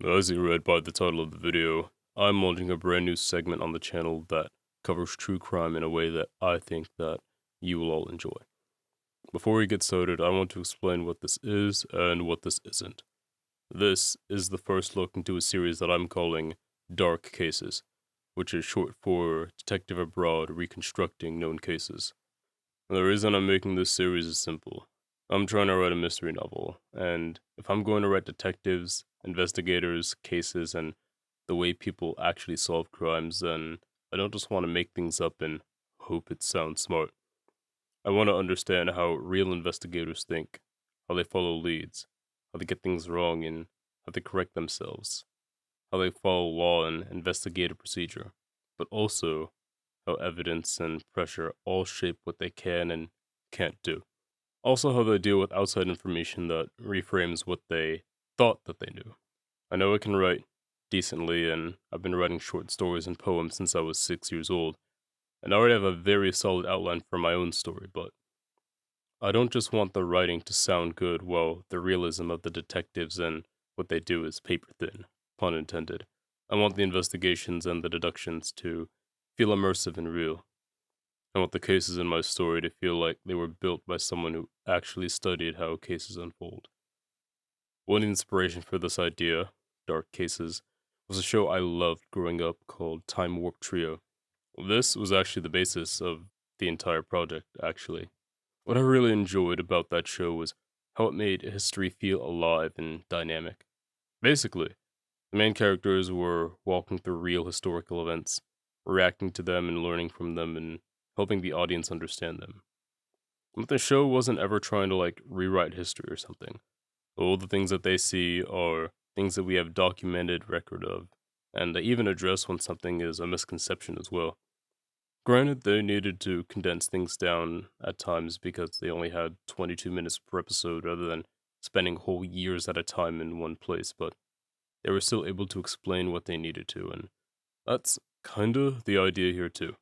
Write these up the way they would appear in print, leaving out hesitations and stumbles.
As you read by the title of the video, I'm launching a brand new segment on the channel that covers true crime in a way that I think that you will all enjoy. Before we get started, I want to explain what this is and what this isn't. This is the first look into a series that I'm calling Dark Cases, which is short for Detective Abroad Reconstructing Known Cases. The reason I'm making this series is simple. I'm trying to write a mystery novel, and if I'm going to write detectives, investigators, cases, and the way people actually solve crimes, then I don't just want to make things up and hope it sounds smart. I want to understand how real investigators think, how they follow leads, how they get things wrong, and how they correct themselves, how they follow law and investigative procedure, but also how evidence and pressure all shape what they can and can't do. Also, how they deal with outside information that reframes what they thought that they knew. I know I can write decently, and I've been writing short stories and poems since I was 6 years old, and I already have a very solid outline for my own story, but I don't just want the writing to sound good while the realism of the detectives and what they do is paper thin, pun intended. I want the investigations and the deductions to feel immersive and real. I want the cases in my story to feel like they were built by someone who actually studied how cases unfold. One inspiration for this idea, Dark Cases, was a show I loved growing up called Time Warp Trio. This was actually the basis of the entire project, actually. What I really enjoyed about that show was how it made history feel alive and dynamic. Basically, the main characters were walking through real historical events, reacting to them and learning from them and helping the audience understand them. But the show wasn't ever trying to rewrite history or something. All the things that they see are things that we have documented record of, and they even address when something is a misconception as well. Granted, they needed to condense things down at times because they only had 22 minutes per episode rather than spending whole years at a time in one place, but they were still able to explain what they needed to, and that's kinda the idea here too.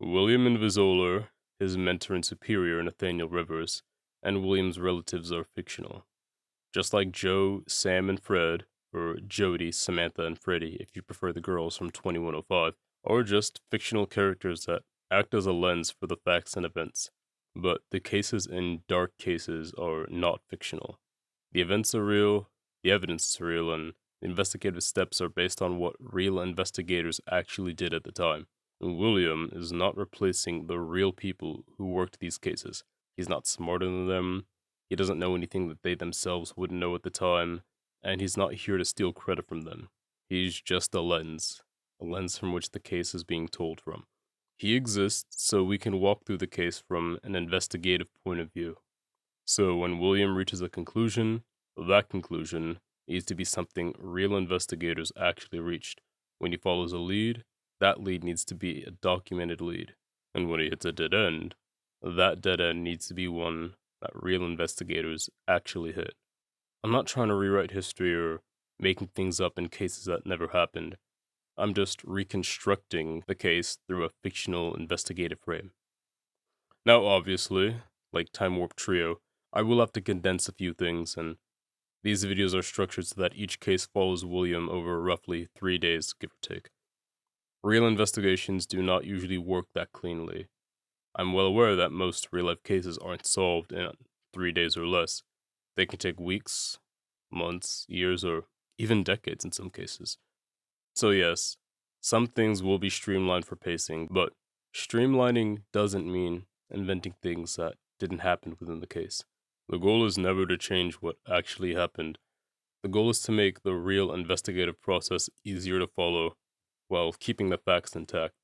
William Invisoler, his mentor and superior Nathaniel Rivers, and William's relatives are fictional. Just like Joe, Sam, and Fred, or Jody, Samantha, and Freddie if you prefer the girls from 2105, are just fictional characters that act as a lens for the facts and events. But the cases in Dark Cases are not fictional. The events are real, the evidence is real, and the investigative steps are based on what real investigators actually did at the time. William is not replacing the real people who worked these cases. He's not smarter than them, he doesn't know anything that they themselves wouldn't know at the time, and he's not here to steal credit from them. He's just a lens from which the case is being told from. He exists so we can walk through the case from an investigative point of view. So when William reaches a conclusion, that conclusion needs to be something real investigators actually reached. When he follows a lead, that lead needs to be a documented lead. And when he hits a dead end, that dead end needs to be one that real investigators actually hit. I'm not trying to rewrite history or making things up in cases that never happened. I'm just reconstructing the case through a fictional investigative frame. Now, obviously, like Time Warp Trio, I will have to condense a few things, and these videos are structured so that each case follows William over roughly 3 days, give or take. Real investigations do not usually work that cleanly. I'm well aware that most real life cases aren't solved in 3 days or less. They can take weeks, months, years, or even decades in some cases. So, yes, some things will be streamlined for pacing, but streamlining doesn't mean inventing things that didn't happen within the case. The goal is never to change what actually happened. The goal is to make the real investigative process easier to follow while keeping the facts intact.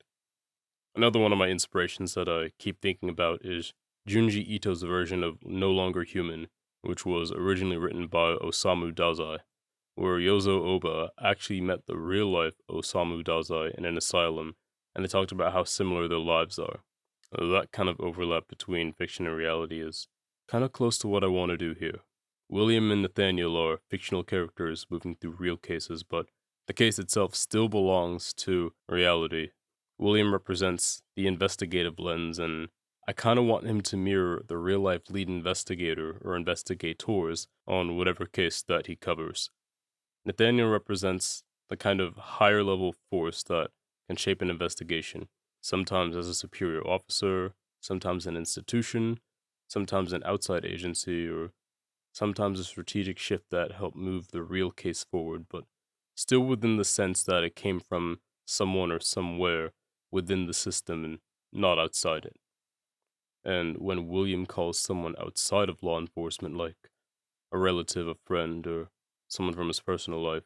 Another one of my inspirations that I keep thinking about is Junji Ito's version of No Longer Human, which was originally written by Osamu Dazai, where Yozo Oba actually met the real-life Osamu Dazai in an asylum, and they talked about how similar their lives are. That kind of overlap between fiction and reality is kind of close to what I want to do here. William and Nathaniel are fictional characters moving through real cases, but the case itself still belongs to reality. William represents the investigative lens, and I kind of want him to mirror the real life lead investigator or investigators on whatever case that he covers. Nathaniel represents the kind of higher level force that can shape an investigation, sometimes as a superior officer, sometimes an institution, sometimes an outside agency, or sometimes a strategic shift that helped move the real case forward, but still within the sense that it came from someone or somewhere within the system and not outside it. And when William calls someone outside of law enforcement, like a relative, a friend, or someone from his personal life,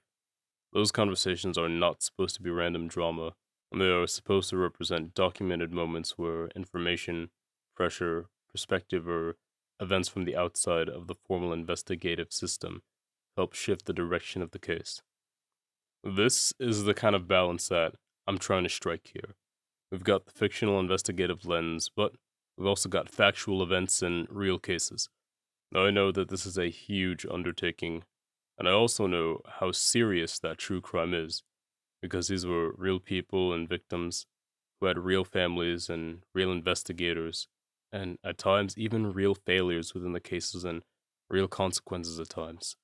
those conversations are not supposed to be random drama. They are supposed to represent documented moments where information, pressure, perspective, or events from the outside of the formal investigative system help shift the direction of the case. This is the kind of balance that I'm trying to strike here. We've got the fictional investigative lens, but we've also got factual events and real cases. Now, I know that this is a huge undertaking, and I also know how serious that true crime is, because these were real people and victims who had real families and real investigators, and at times even real failures within the cases and real consequences at times.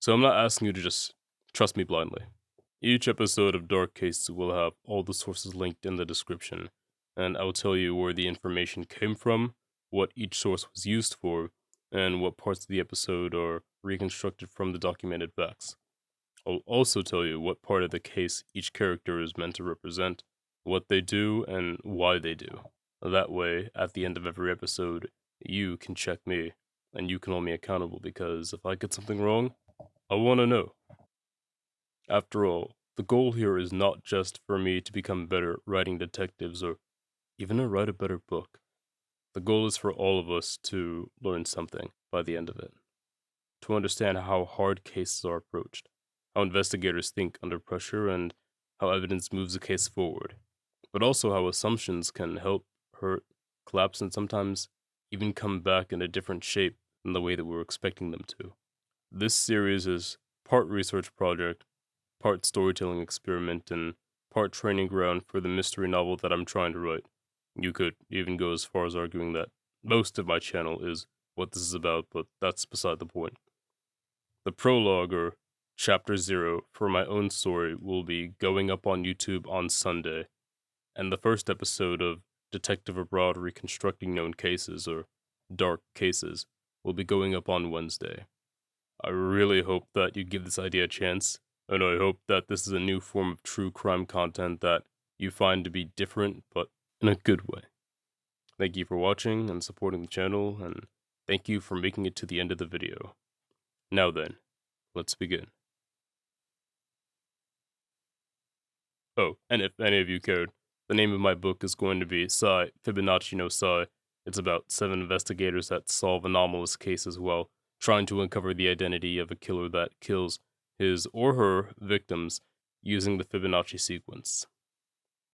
So I'm not asking you to just trust me blindly. Each episode of Dark Cases will have all the sources linked in the description, and I will tell you where the information came from, what each source was used for, and what parts of the episode are reconstructed from the documented facts. I'll also tell you what part of the case each character is meant to represent, what they do, and why they do. That way, at the end of every episode, you can check me, and you can hold me accountable because if I get something wrong, I want to know. After all, the goal here is not just for me to become better at writing detectives or even to write a better book. The goal is for all of us to learn something by the end of it, to understand how hard cases are approached, how investigators think under pressure, and how evidence moves a case forward, but also how assumptions can help, hurt, collapse, and sometimes even come back in a different shape than the way that we're expecting them to. This series is part research project, part storytelling experiment, and part training ground for the mystery novel that I'm trying to write. You could even go as far as arguing that most of my channel is what this is about, but that's beside the point. The prologue, or Chapter 0, for my own story will be going up on YouTube on Sunday, and the first episode of Detective Abroad Reconstructing Known Cases, or Dark Cases, will be going up on Wednesday. I really hope that you give this idea a chance, and I hope that this is a new form of true crime content that you find to be different, but in a good way. Thank you for watching and supporting the channel, and thank you for making it to the end of the video. Now then, let's begin. Oh, and if any of you cared, the name of my book is going to be Psi, Fibonacci no Psi. It's about 7 investigators that solve anomalous cases while trying to uncover the identity of a killer that kills his or her victims using the Fibonacci sequence.